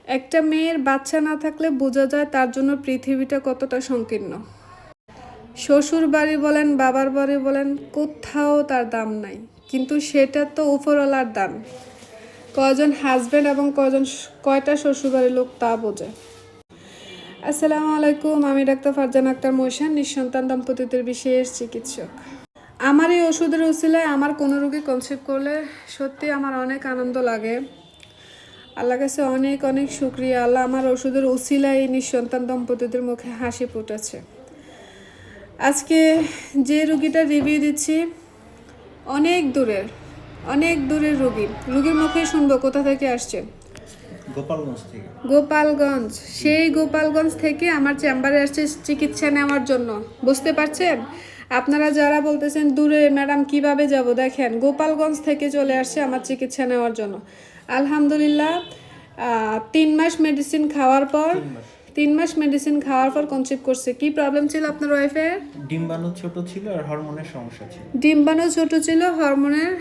একটা মেয়ের বাচ্চা না থাকলে বোঝা যায় তার জন্য পৃথিবীটা কতটা সংকীর্ণ। শ্বশুর বাড়ি বলেন, বাবার বাড়ি বলেন, কোথাও তার দাম নাই, কিন্তু সেটা তো উপরওয়ালার দান। কয়জন হাজব্যান্ড এবং কয়টা শ্বশুরবাড়ির লোক তা বোঝে। আসসালামু আলাইকুম, আমি ডাক্তার ফারজানা আক্তার মহসিন, নিঃসন্তান দম্পতিদের বিশেষ চিকিৎসক। আমার এই ওষুধের উসিলায় আমার কোনো রোগী কনসিভ করলে সত্যি আমার অনেক আনন্দ লাগে। আল্লাহ কাছে অনেক অনেক শুক্রিয়া, আল্লাহ আমার ওষুধের উসিলায় এই নিঃসন্তান দম্পতিদের মুখে হাসি ফুটেছে। আজকে যে রুগীটা রিভিউ দিচ্ছি অনেক দূরের রুগীর মুখে শুনবো কোথা থেকে আসছে। গোপালগঞ্জ। সেই গোপালগঞ্জ থেকে আমার চেম্বারে আসছে চিকিৎসা নেওয়ার জন্য। বুঝতে পারছেন? আপনারা যারা বলতেছেন দূরে ম্যাডাম কিভাবে যাব, দেখেন গোপালগঞ্জ থেকে চলে আসছে আমার চিকিৎসা নেওয়ার জন্য। আলহামদুলিল্লাহ 3 মাস মেডিসিন খাওয়ার পর কনসিভ করছে। কি প্রবলেম ছিল আপনার ওয়াইফের? ডিম্বাণু ছোট ছিল আর হরমোনের সমস্যা ছিল। ডিম্বাণু ছোট ছিল, হরমোনের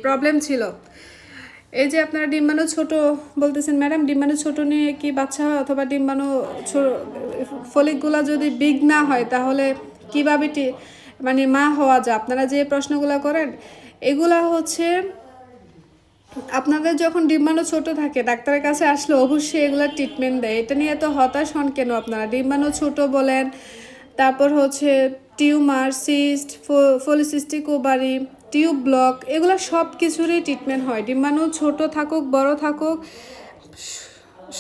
প্রবলেম ছিল। এই যে আপনারা ডিম্বাণু ছোট বলতেছেন ম্যাডাম, ডিম্বাণু ছোট নিয়ে কি বাচ্চা হয়, অথবা ডিম্বাণু ফলিকগুলো যদি বিগ না হয় তাহলে কীভাবে মানে মা হওয়া যায়? আপনারা যে প্রশ্নগুলো করেন এগুলা হচ্ছে আপনাদের যখন ডিম্বাণু ছোট থাকে ডাক্তারের কাছে আসলে অবশ্যই এগুলা ট্রিটমেন্ট দেয়। এটা নিয়ে তো হতাশ হন কেন আপনারা? ডিম্বাণু ছোট বলেন, তারপর হচ্ছে tumour, cyst, polycystic ovary, tube block, এগুলো সব কিছুরই ট্রিটমেন্ট হয়। ডিম্বাণু ছোট থাকুক বড় থাকুক,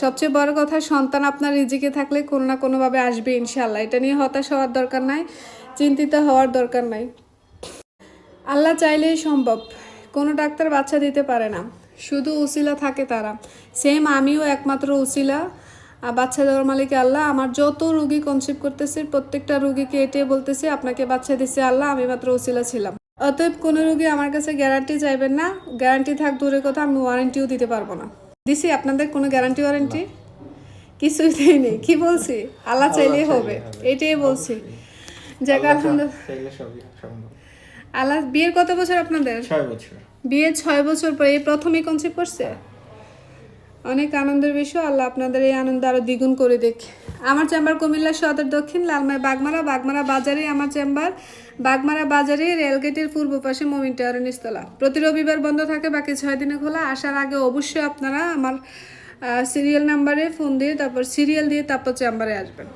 সবচেয়ে বড় কথা সন্তান আপনার রিজিকে থাকলে কোনো না কোনোভাবে আসবে ইনশাল্লাহ। এটা নিয়ে হতাশ হওয়ার দরকার নাই, চিন্তিত হওয়ার দরকার নাই। আল্লাহ চাইলেই সম্ভব। কোনো ডাক্তার বাচ্চা দিতে পারে না, শুধু উসিলা থাকে তারা। সেম আমিও একমাত্র উসিলা, বাচ্চা দেওয়ার মালিক আল্লাহ। আমার যত রুগী কনসিভ করতেছে প্রত্যেকটা রুগীকে এটাই বলতেছে আপনাকে বাচ্চা দিছে আল্লাহ, আমি মাত্র উসিলা ছিলাম। অতএব কোনো রুগী আমার কাছে গ্যারান্টি চাইবেন না। গ্যারান্টি থাক দূরের কথা, আমি ওয়ারেন্টিও দিতে পারবো না। দিছি আপনাদের কোনো গ্যারান্টি ওয়ারেন্টি কিছুই দেয়নি। কি বলছি? আল্লাহ চাইলেই হবে, এটাই বলছি। যাক আলহামদুলিল্লাহ। আল্লাহ। বিয়ের কত বছর আপনাদের? 6 বছর। বিয়ে 6 বছর পরে এই প্রথমেই কনসিভ করছে। অনেক আনন্দের বিষয়। আল্লাহ আপনাদের এই আনন্দ আরো দ্বিগুণ করে দেখ। আমার চেম্বার কুমিল্লা সদর দক্ষিণ লালমাই বাগমারা বাজারে আমার চেম্বার। বাগমারা বাজারে রেলগেটের পূর্ব পাশে মমিন টাওয়ারের নিচতলা। প্রতি রবিবার বন্ধ থাকে, বাকি 6 দিনে খোলা। আসার আগে অবশ্যই আপনারা আমার সিরিয়াল নাম্বারে ফোন দিয়ে তারপর সিরিয়াল দিয়ে তারপর চেম্বারে আসবেন।